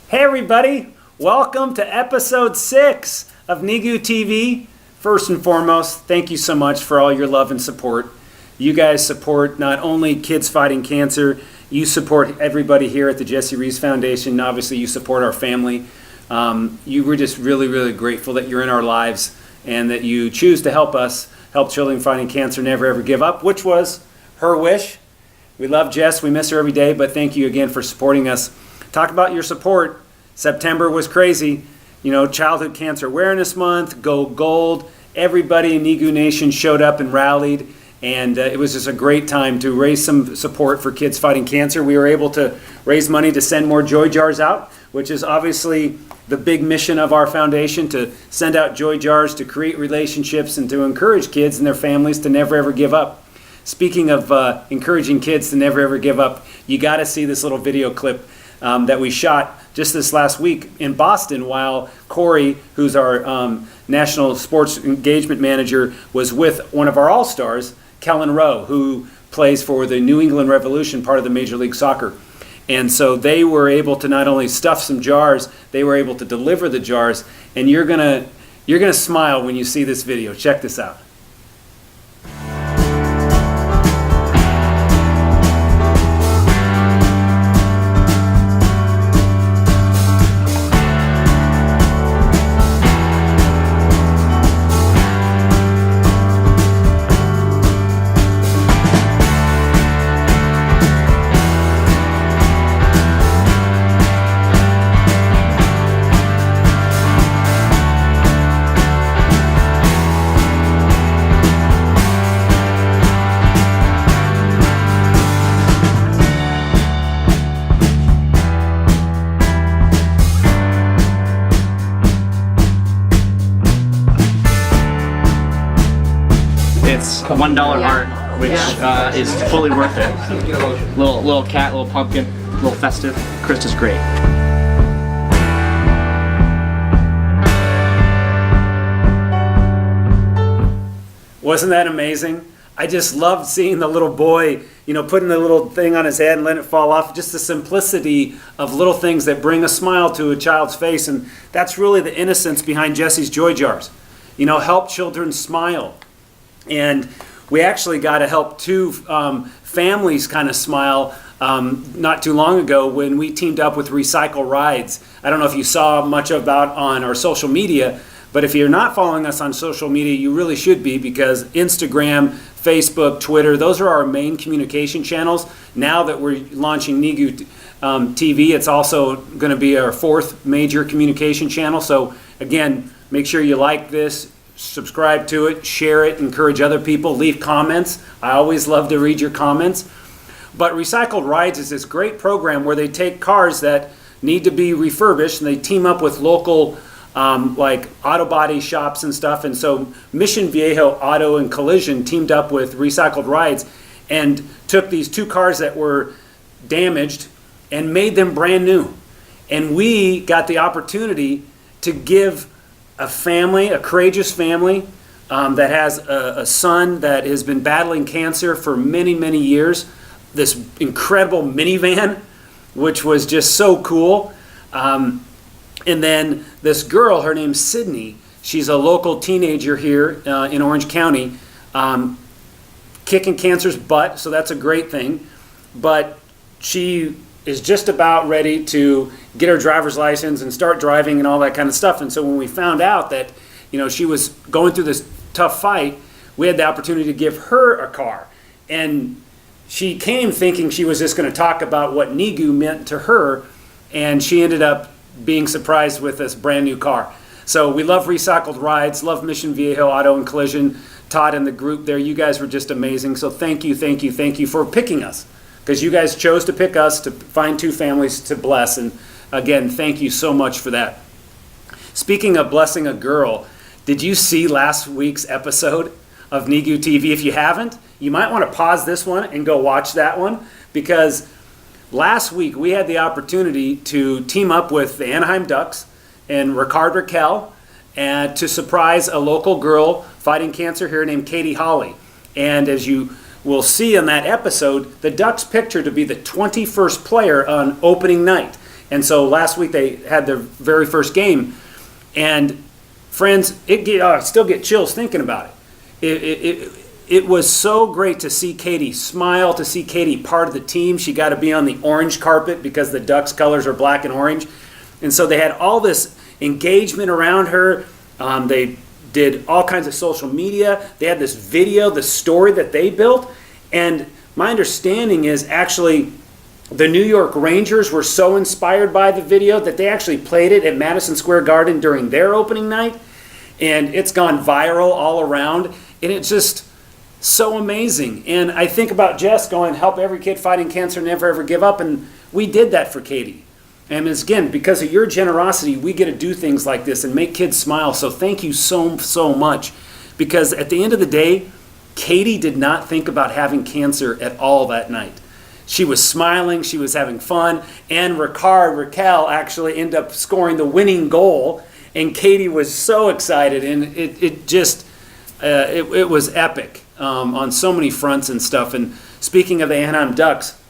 Hey everybody, welcome to episode 6 of NEGU TV. First and foremost, thank you so much for all your love and support. You guys support not only kids fighting cancer, you support everybody here at the Jessie Rees Foundation. Obviously, you support our family. We're just really grateful that you're in our lives and that you choose to help us help children fighting cancer never ever give up, which was her wish. We love Jess. We miss her every day, but thank you again for supporting us. Talk about your support. September was crazy. You know, Childhood Cancer Awareness Month, Go Gold. Everybody in NEGU Nation showed up and rallied, and it was just a great time to raise some support for kids fighting cancer. We were able to raise money to send more joy jars out, which is obviously the big mission of our foundation, to send out joy jars to create relationships and to encourage kids and their families to never ever give up. Speaking of encouraging kids to never ever give up, you got to see this little video clip that we shot just this last week in Boston while Corey, who's our National Sports Engagement Manager, was with one of our All-Stars, Kellen Rowe, who plays for the New England Revolution, part of the Major League Soccer. And so they were able to not only stuff some jars, they were able to deliver the jars. And you're gonna smile when you see this video. Check this out. It's $1 art, which is fully worth it. Little cat, little pumpkin, little festive. Krista's great. Wasn't that amazing? I just loved seeing the little boy, you know, putting the little thing on his head and letting it fall off. Just the simplicity of little things that bring a smile to a child's face. And that's really the innocence behind Jessie's Joy Jars. You know, help children smile. And we actually got to help two families kind of smile not too long ago when we teamed up with Recycle Rides. I don't know if you saw much about on our social media, but if you're not following us on social media, you really should be, because Instagram, Facebook, Twitter, those are our main communication channels. Now that we're launching NEGU TV, it's also going to be our 4th major communication channel. So again, make sure you like this, subscribe to it, share it, encourage other people, leave comments. I always love to read your comments. But Recycled Rides is this great program where they take cars that need to be refurbished and they team up with local like auto body shops and stuff. And so Mission Viejo Auto and Collision teamed up with Recycled Rides and took these 2 cars that were damaged and made them brand new. And we got the opportunity to give a family, a courageous family that has a son that has been battling cancer for many years, this incredible minivan, which was just so cool. And then this girl, her name's Sydney, she's a local teenager here in Orange County, kicking cancer's butt, so that's a great thing. But she is just about ready to get her driver's license and start driving and all that kind of stuff. And so when we found out that, you know, she was going through this tough fight, we had the opportunity to give her a car. And she came thinking she was just going to talk about what NEGU meant to her, and she ended up being surprised with this brand new car. So we love Recycled Rides, love Mission Viejo Auto and Collision. Todd and the group there, you guys were just amazing. So thank you for picking us, because you guys chose to pick us to find 2 families to bless. And again, thank you so much for that. Speaking of blessing a girl, did you see last week's episode of NEGU TV? If you haven't, you might want to pause this one and go watch that one, because last week we had the opportunity to team up with the Anaheim Ducks and Ricard Raquel and to surprise a local girl fighting cancer here named Katie Hawley. And as you will see in that episode, the Ducks picked her to be the 21st player on opening night. And so last week they had their very first game. And friends, I still get chills thinking about it. It was so great to see Katie smile, to see Katie part of the team. She got to be on the orange carpet because the Ducks colors are black and orange. And so they had all this engagement around her. They did all kinds of social media. They had this video, the story that they built. And my understanding is actually the New York Rangers were so inspired by the video that they actually played it at Madison Square Garden during their opening night. And it's gone viral all around. And it's just so amazing. And I think about Jess going, help every kid fighting cancer, never ever give up. And we did that for Katie. And it's, again, because of your generosity, we get to do things like this and make kids smile. So thank you so much. Because at the end of the day, Katie did not think about having cancer at all that night. She was smiling, she was having fun, and Raquel actually ended up scoring the winning goal. And Katie was so excited, and it was epic on so many fronts and stuff. And speaking of the Anaheim Ducks,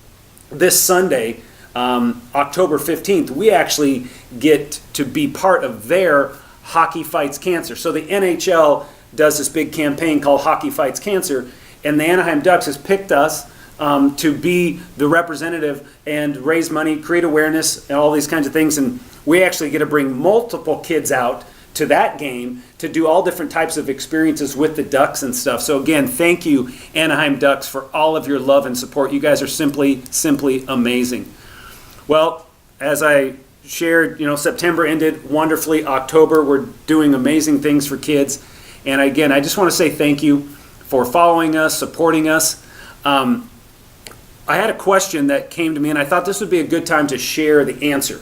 this Sunday, October 15th, we actually get to be part of their Hockey Fights Cancer. So the NHL does this big campaign called Hockey Fights Cancer, and the Anaheim Ducks has picked us to be the representative and raise money, create awareness, and all these kinds of things. And we actually get to bring multiple kids out to that game to do all different types of experiences with the Ducks and stuff. So again, thank you, Anaheim Ducks, for all of your love and support. You guys are simply amazing. Well, as I shared, September ended wonderfully. October, we're doing amazing things for kids. And again, I just want to say thank you for following us, supporting us. I had a question that came to me, and I thought this would be a good time to share the answer.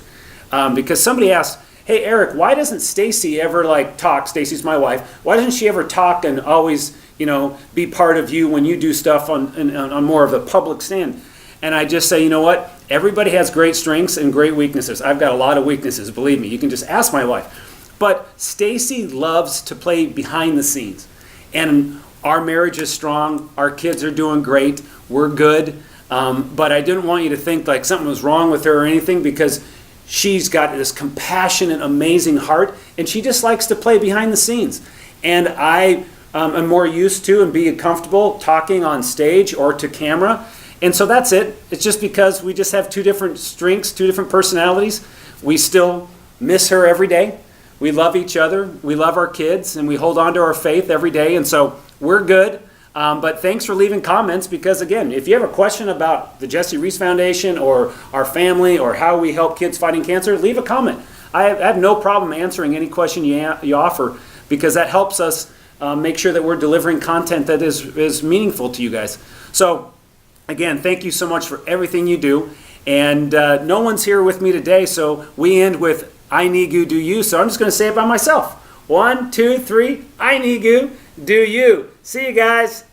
Because somebody asked, hey, Eric, why doesn't Stacy ever talk? Stacy's my wife. Why doesn't she ever talk and always, be part of you when you do stuff on more of a public stand? And I just say, you know what? Everybody has great strengths and great weaknesses. I've got a lot of weaknesses, believe me. You can just ask my wife. But Stacy loves to play behind the scenes. And our marriage is strong. Our kids are doing great. We're good. But I didn't want you to think like something was wrong with her or anything, because she's got this compassionate, amazing heart, and she just likes to play behind the scenes. And I am more used to and be comfortable talking on stage or to camera. And so that's it. It's just because we just have two different strengths, two different personalities. We still miss her every day. We love each other. We love our kids, and we hold on to our faith every day. And so we're good. But thanks for leaving comments, because again, if you have a question about the Jessie Rees Foundation or our family or how we help kids fighting cancer, leave a comment. I have no problem answering any question you offer, because that helps us make sure that we're delivering content that is meaningful to you guys. So again, thank you so much for everything you do. And no one's here with me today, so we end with I NEGU, do you. So I'm just going to say it by myself. 1, 2, 3, I NEGU, do you. See you guys.